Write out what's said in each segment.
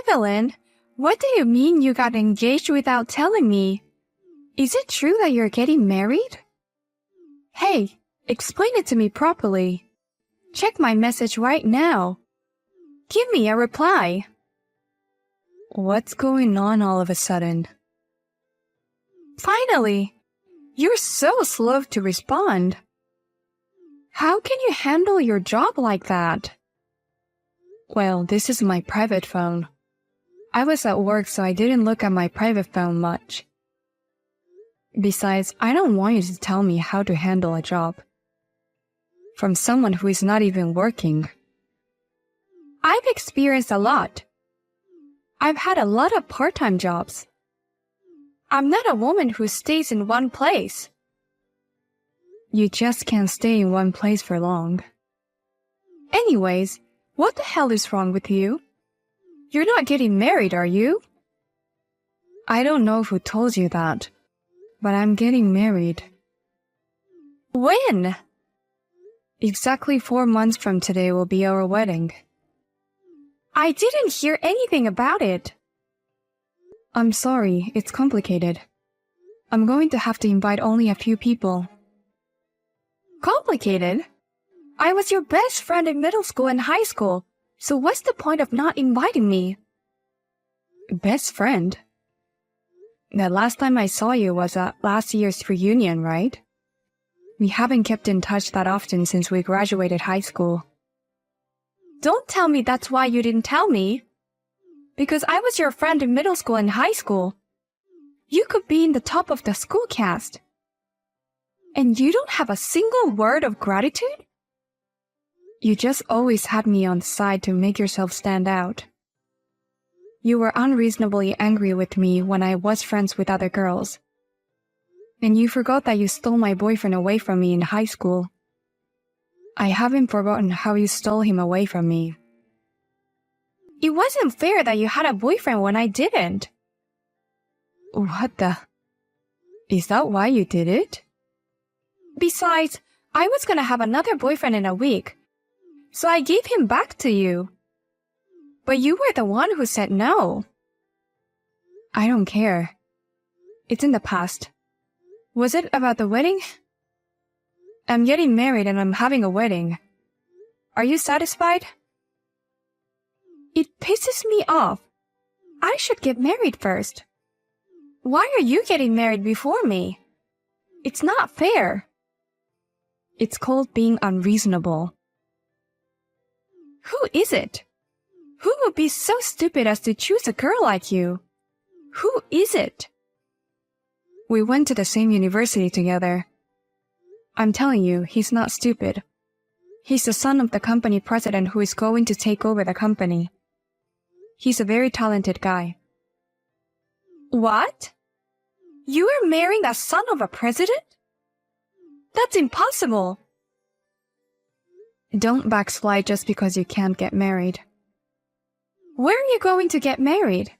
Evelyn, what do you mean you got engaged without telling me? Is it true that you're getting married? Hey, explain it to me properly. Check my message right now. Give me a reply. What's going on all of a sudden? Finally! You're so slow to respond. How can you handle your job like that? Well, this is my private phone. I was at work, so I didn't look at my private phone much. Besides, I don't want you to tell me how to handle a job. From someone who is not even working. I've experienced a lot. I've had a lot of part-time jobs. I'm not a woman who stays in one place. You just can't stay in one place for long. Anyways, what the hell is wrong with you? You're not getting married, are you? I don't know who told you that, but I'm getting married. When? Exactly 4 months from today will be our wedding. I didn't hear anything about it. I'm sorry, it's complicated. I'm going to have to invite only a few people. Complicated? I was your best friend in middle school and high school, so what's the point of not inviting me? Best friend? The last time I saw you was at last year's reunion, right? We haven't kept in touch that often since we graduated high school. Don't tell me that's why you didn't tell me. Because I was your friend in middle school and high school. You could be in the top of the school cast. And you don't have a single word of gratitude? You just always had me on the side to make yourself stand out. You were unreasonably angry with me when I was friends with other girls. And you forgot that you stole my boyfriend away from me in high school. I haven't forgotten how you stole him away from me. It wasn't fair that you had a boyfriend when I didn't. What the? Is that why you did it? Besides, I was gonna have another boyfriend in a week, so I gave him back to you. But you were the one who said no. I don't care. It's in the past. Was it about the wedding? I'm getting married and I'm having a wedding. Are you satisfied? It pisses me off. I should get married first. Why are you getting married before me? It's not fair. It's called being unreasonable. Who is it? Who would be so stupid as to choose a girl like you? Who is it? We went to the same university together. I'm telling you, he's not stupid. He's the son of the company president who is going to take over the company. He's a very talented guy. What? You are marrying the son of a president? That's impossible. Don't backslide just because you can't get married. Where are you going to get married?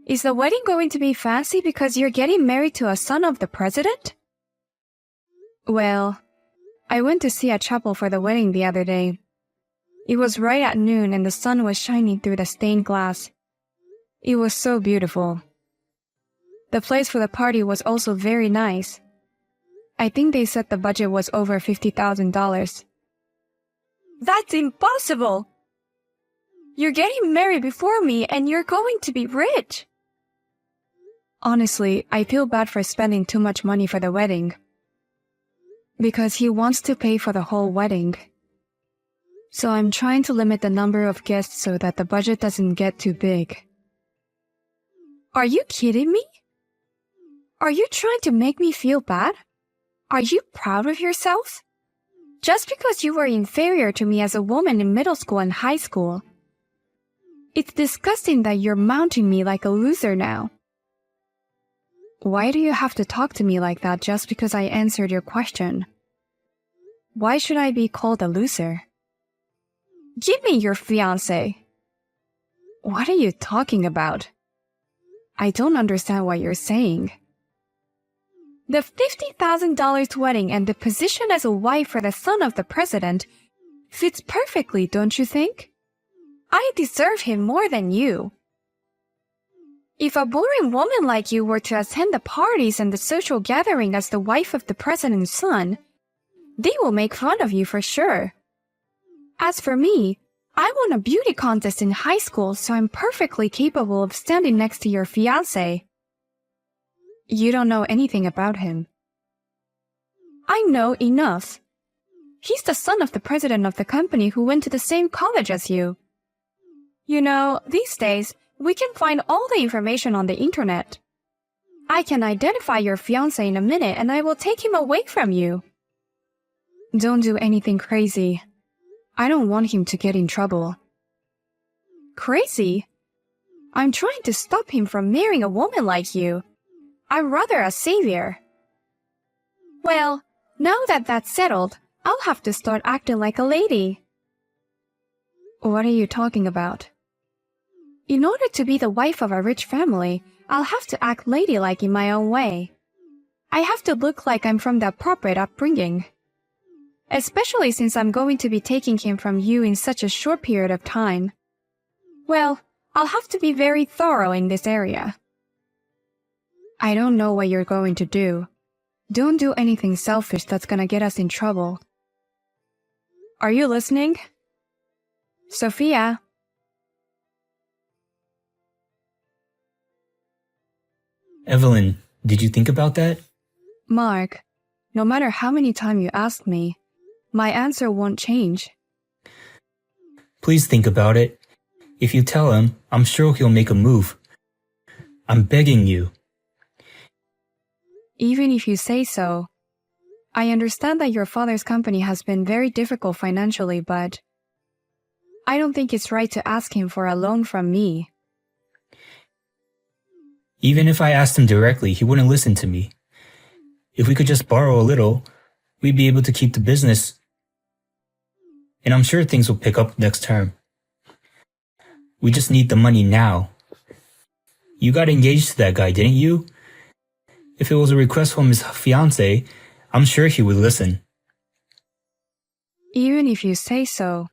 Is the wedding going to be fancy because you're getting married to a son of the president? Well, I went to see a chapel for the wedding the other day. It was right at noon and the sun was shining through the stained glass. It was so beautiful. The place for the party was also very nice. I think they said the budget was over $50,000. That's impossible! You're getting married before me and you're going to be rich. Honestly, I feel bad for spending too much money for the wedding. Because he wants to pay for the whole wedding. So I'm trying to limit the number of guests so that the budget doesn't get too big. Are you kidding me? Are you trying to make me feel bad? Are you proud of yourself? Just because you were inferior to me as a woman in middle school and high school. It's disgusting that you're mounting me like a loser now. Why do you have to talk to me like that just because I answered your question? Why should I be called a loser? Give me your fiancé. What are you talking about? I don't understand what you're saying. The $50,000 wedding and the position as a wife for the son of the president fits perfectly, don't you think? I deserve him more than you. If a boring woman like you were to attend the parties and the social gathering as the wife of the president's son, they will make fun of you for sure. As for me, I won a beauty contest in high school, so I'm perfectly capable of standing next to your fiancé. You don't know anything about him. I know enough. He's the son of the president of the company who went to the same college as you. You know, these days, we can find all the information on the internet. I can identify your fiancé in a minute and I will take him away from you. Don't do anything crazy. I don't want him to get in trouble. Crazy? I'm trying to stop him from marrying a woman like you. I'm rather a savior. Well, now that that's settled, I'll have to start acting like a lady. What are you talking about? In order to be the wife of a rich family, I'll have to act ladylike in my own way. I have to look like I'm from the appropriate upbringing. Especially since I'm going to be taking him from you in such a short period of time. Well, I'll have to be very thorough in this area. I don't know what you're going to do. Don't do anything selfish that's gonna get us in trouble. Are you listening? Sophia? Evelyn, did you think about that? Mark, no matter how many times you ask me, my answer won't change. Please think about it. If you tell him, I'm sure he'll make a move. I'm begging you. Even if you say so, I understand that your father's company has been very difficult financially, but I don't think it's right to ask him for a loan from me. Even if I asked him directly, he wouldn't listen to me. If we could just borrow a little, we'd be able to keep the business. And I'm sure things will pick up next term. We just need the money now. You got engaged to that guy, didn't you? If it was a request from his fiancé, I'm sure he would listen. Even if you say so.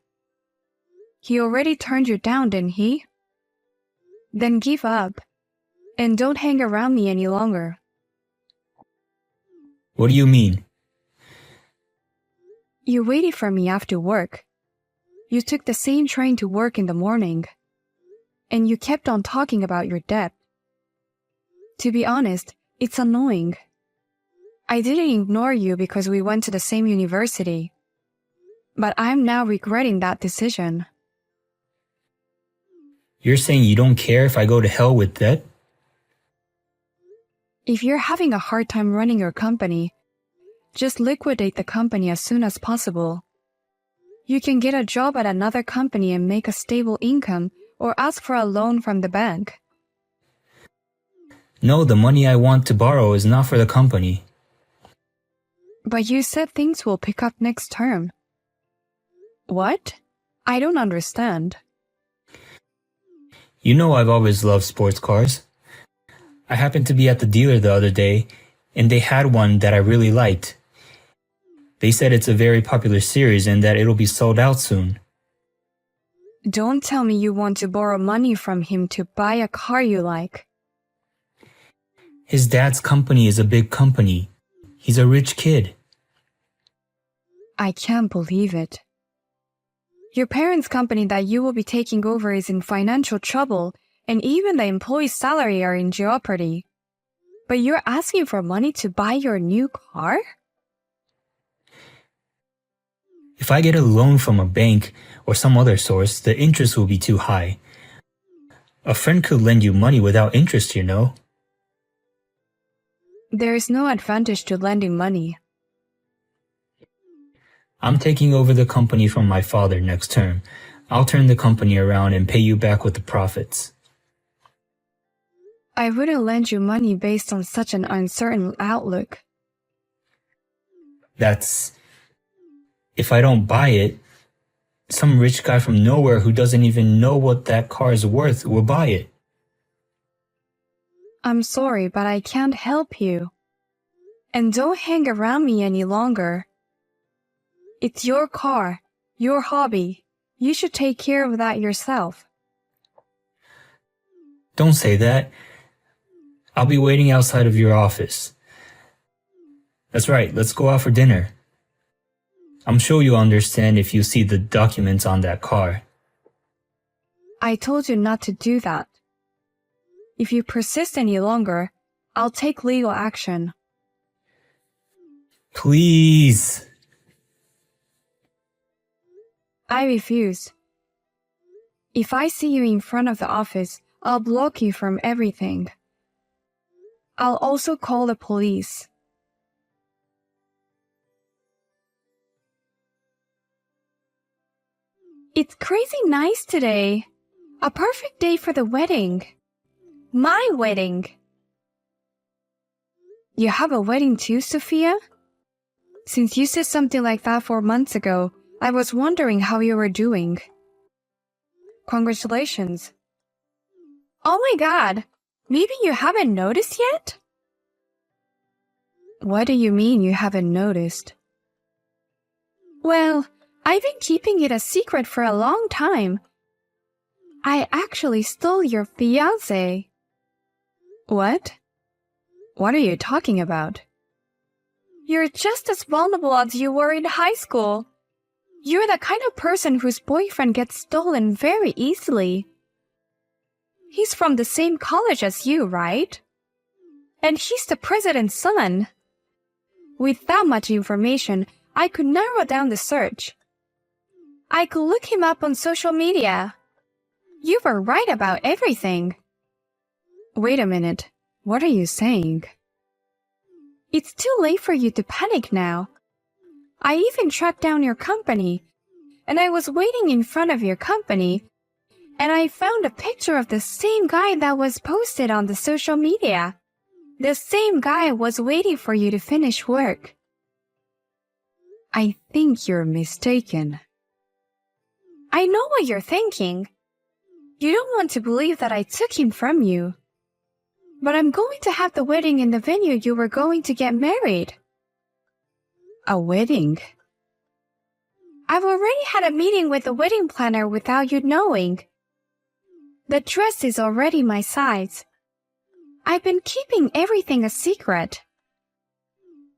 He already turned you down, didn't he? Then give up. And don't hang around me any longer. What do you mean? You waited for me after work. You took the same train to work in the morning. And you kept on talking about your debt. To be honest, it's annoying. I didn't ignore you because we went to the same university. But I'm now regretting that decision. You're saying you don't care if I go to hell with debt? If you're having a hard time running your company, just liquidate the company as soon as possible. You can get a job at another company and make a stable income or ask for a loan from the bank. No, the money I want to borrow is not for the company. But you said things will pick up next term. What? I don't understand. You know I've always loved sports cars. I happened to be at the dealer the other day, and they had one that I really liked. They said it's a very popular series and that it'll be sold out soon. Don't tell me you want to borrow money from him to buy a car you like. His dad's company is a big company. He's a rich kid. I can't believe it. Your parents' company that you will be taking over is in financial trouble, and even the employee's salary are in jeopardy. But you're asking for money to buy your new car? If I get a loan from a bank or some other source, the interest will be too high. A friend could lend you money without interest, you know. There is no advantage to lending money. I'm taking over the company from my father next term. I'll turn the company around and pay you back with the profits. I wouldn't lend you money based on such an uncertain outlook. If I don't buy it, some rich guy from nowhere who doesn't even know what that car is worth will buy it. I'm sorry, but I can't help you. And don't hang around me any longer. It's your car, your hobby. You should take care of that yourself. Don't say that. I'll be waiting outside of your office. That's right, let's go out for dinner. I'm sure you'll understand if you see the documents on that car. I told you not to do that. If you persist any longer, I'll take legal action. Please. I refuse. If I see you in front of the office, I'll block you from everything. I'll also call the police. It's crazy nice today. A perfect day for the wedding. My wedding. You have a wedding too, Sophia? Since you said something like that 4 months ago, I was wondering how you were doing. Congratulations. Oh my god, maybe you haven't noticed yet? What do you mean you haven't noticed? Well, I've been keeping it a secret for a long time. I actually stole your fiancé. What? What are you talking about? You're just as vulnerable as you were in high school. You're the kind of person whose boyfriend gets stolen very easily. He's from the same college as you, right? And he's the president's son. With that much information, I could narrow down the search. I could look him up on social media. You were right about everything. Wait a minute. What are you saying? It's too late for you to panic now. I even tracked down your company, and I was waiting in front of your company, and I found a picture of the same guy that was posted on the social media. The same guy was waiting for you to finish work. I think you're mistaken. I know what you're thinking. You don't want to believe that I took him from you. But I'm going to have the wedding in the venue you were going to get married. A wedding? I've already had a meeting with the wedding planner without you knowing. The dress is already my size. I've been keeping everything a secret.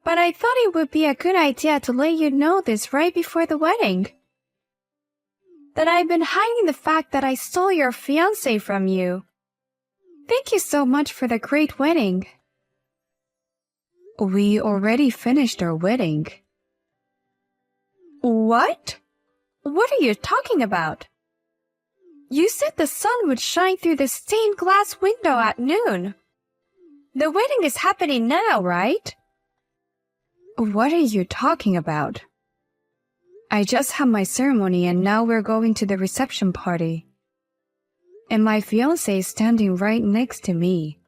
But I thought it would be a good idea to let you know this right before the wedding. That I've been hiding the fact that I stole your fiancé from you. Thank you so much for the great wedding. We already finished our wedding. What? What are you talking about? You said the sun would shine through the stained glass window at noon. The wedding is happening now, right? What are you talking about? I just had my ceremony and now we're going to the reception party. And my fiancé is standing right next to me.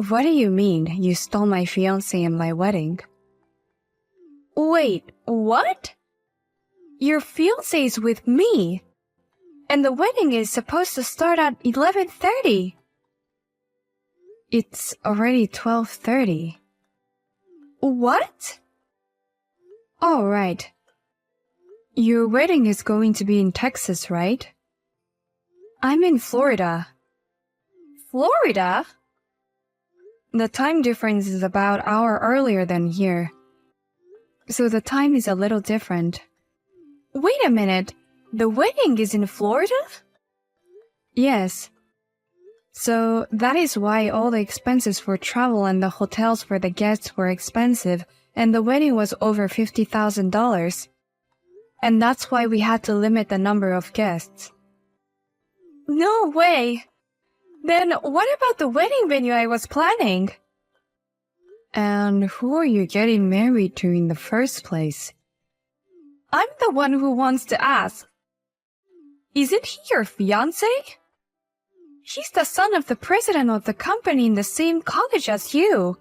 What do you mean you stole my fiancé in my wedding? Wait, what? Your fiancé is with me. And the wedding is supposed to start at 11:30. It's already 12:30. What? All right. Your wedding is going to be in Texas, right? I'm in Florida. Florida? The time difference is about an hour earlier than here. So the time is a little different. Wait a minute. The wedding is in Florida? Yes. So that is why all the expenses for travel and the hotels for the guests were expensive, and the wedding was over $50,000. And that's why we had to limit the number of guests. No way! Then what about the wedding venue I was planning? And who are you getting married to in the first place? I'm the one who wants to ask. Isn't he your fiancé? He's the son of the president of the company in the same college as you.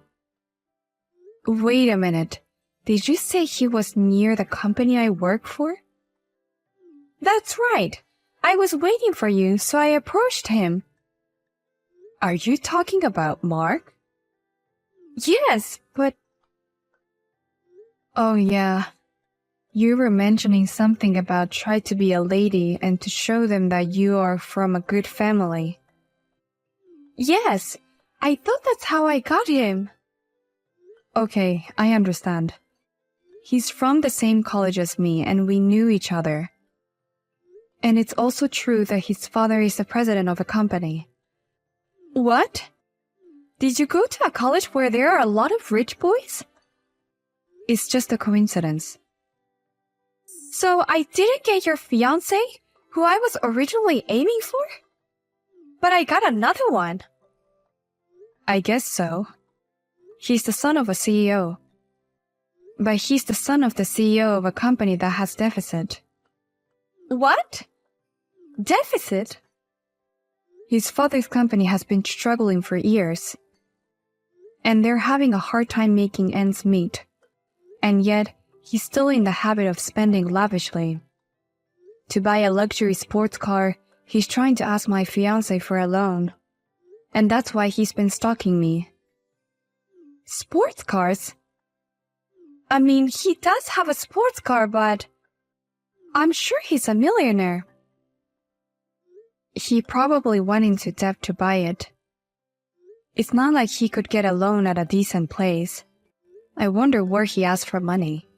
Wait a minute. Did you say he was near the company I work for? That's right. I was waiting for you, so I approached him. Are you talking about Mark? Yes, but... Oh yeah. You were mentioning something about try to be a lady and to show them that you are from a good family. Yes, I thought that's how I got him. Okay, I understand. He's from the same college as me and we knew each other. And it's also true that his father is the president of a company. What? Did you go to a college where there are a lot of rich boys? It's just a coincidence. So I didn't get your fiancé, who I was originally aiming for? But I got another one. I guess so. He's the son of a CEO. But he's the son of the CEO of a company that has deficit. What? Deficit? His father's company has been struggling for years. And they're having a hard time making ends meet. And yet, he's still in the habit of spending lavishly. To buy a luxury sports car, he's trying to ask my fiancé for a loan. And that's why he's been stalking me. Sports cars? I mean, he does have a sports car, but I'm sure he's a millionaire. He probably went into debt to buy it. It's not like he could get a loan at a decent place. I wonder where he asked for money.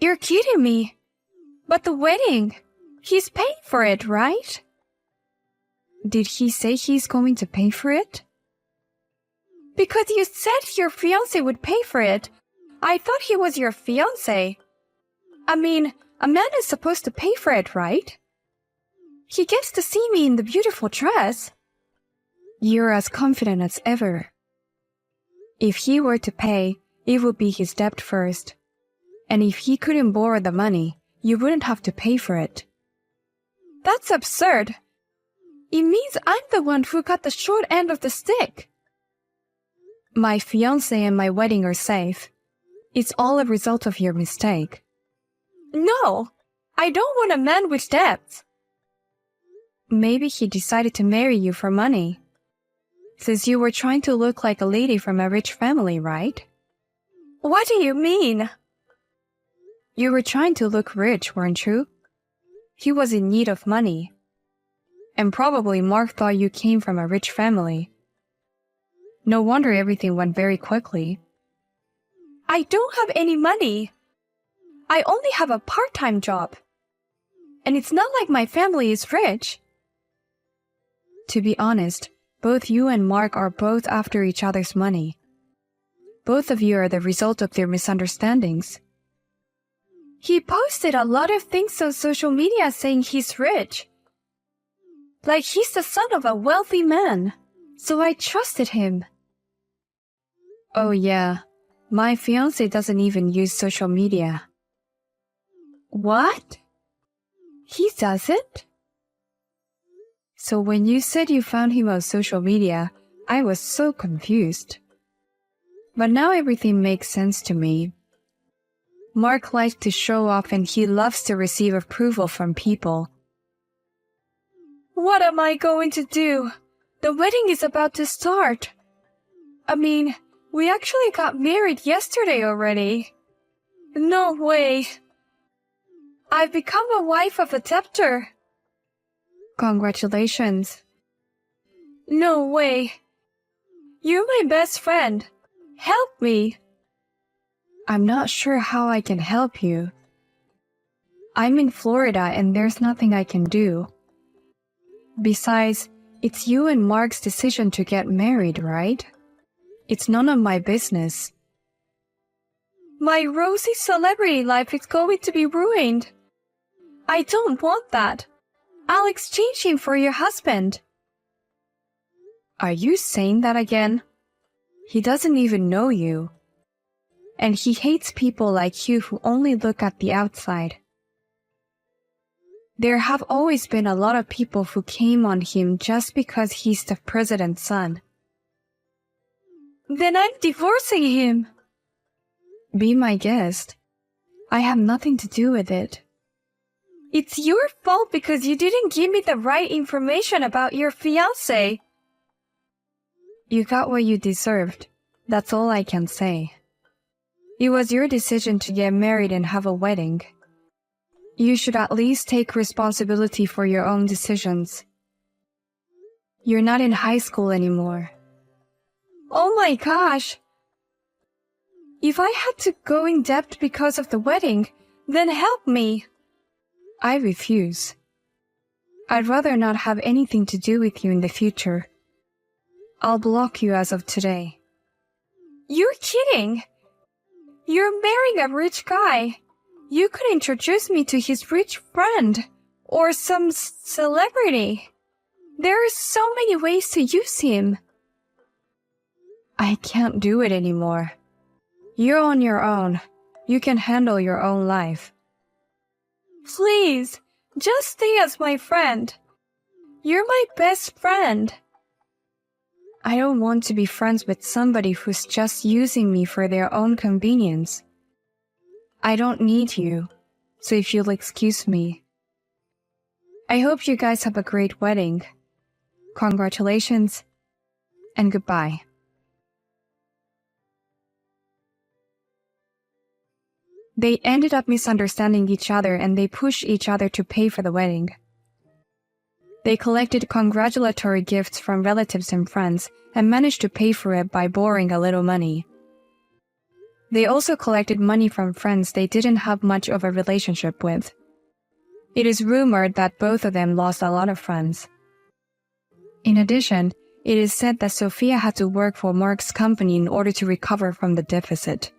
You're kidding me. But the wedding, he's paying for it, right? Did he say he's going to pay for it? Because you said your fiancé would pay for it. I thought he was your fiancé. I mean, a man is supposed to pay for it, right? He gets to see me in the beautiful dress. You're as confident as ever. If he were to pay, it would be his debt first. And if he couldn't borrow the money, you wouldn't have to pay for it. That's absurd. It means I'm the one who got the short end of the stick. My fiancé and my wedding are safe. It's all a result of your mistake. No, I don't want a man with debts. Maybe he decided to marry you for money. Since you were trying to look like a lady from a rich family, right? What do you mean? You were trying to look rich, weren't you? He was in need of money. And probably Mark thought you came from a rich family. No wonder everything went very quickly. I don't have any money. I only have a part-time job. And it's not like my family is rich. To be honest, both you and Mark are both after each other's money. Both of you are the result of their misunderstandings. He posted a lot of things on social media saying he's rich. Like he's the son of a wealthy man. So I trusted him. Oh yeah, my fiancé doesn't even use social media. What? He doesn't? So when you said you found him on social media, I was so confused. But now everything makes sense to me. Mark likes to show off and he loves to receive approval from people. What am I going to do? The wedding is about to start. I mean, we actually got married yesterday already. No way. I've become a wife of a debtor. Congratulations. No way. You're my best friend. Help me. I'm not sure how I can help you. I'm in Florida and there's nothing I can do. Besides, it's you and Mark's decision to get married, right? It's none of my business. My rosy celebrity life is going to be ruined. I don't want that. I'll exchange him for your husband. Are you saying that again? He doesn't even know you. And he hates people like you who only look at the outside. There have always been a lot of people who came on him just because he's the president's son. Then I'm divorcing him. Be my guest. I have nothing to do with it. It's your fault because you didn't give me the right information about your fiancé. You got what you deserved. That's all I can say. It was your decision to get married and have a wedding. You should at least take responsibility for your own decisions. You're not in high school anymore. Oh my gosh! If I had to go in debt because of the wedding, then help me! I refuse. I'd rather not have anything to do with you in the future. I'll block you as of today. You're kidding! You're marrying a rich guy. You could introduce me to his rich friend, or some celebrity. There are so many ways to use him. I can't do it anymore. You're on your own. You can handle your own life. Please, just stay as my friend. You're my best friend. I don't want to be friends with somebody who's just using me for their own convenience. I don't need you, so if you'll excuse me. I hope you guys have a great wedding. Congratulations, and goodbye. They ended up misunderstanding each other and they pushed each other to pay for the wedding. They collected congratulatory gifts from relatives and friends and managed to pay for it by borrowing a little money. They also collected money from friends they didn't have much of a relationship with. It is rumored that both of them lost a lot of friends. In addition, it is said that Sophia had to work for Mark's company in order to recover from the deficit.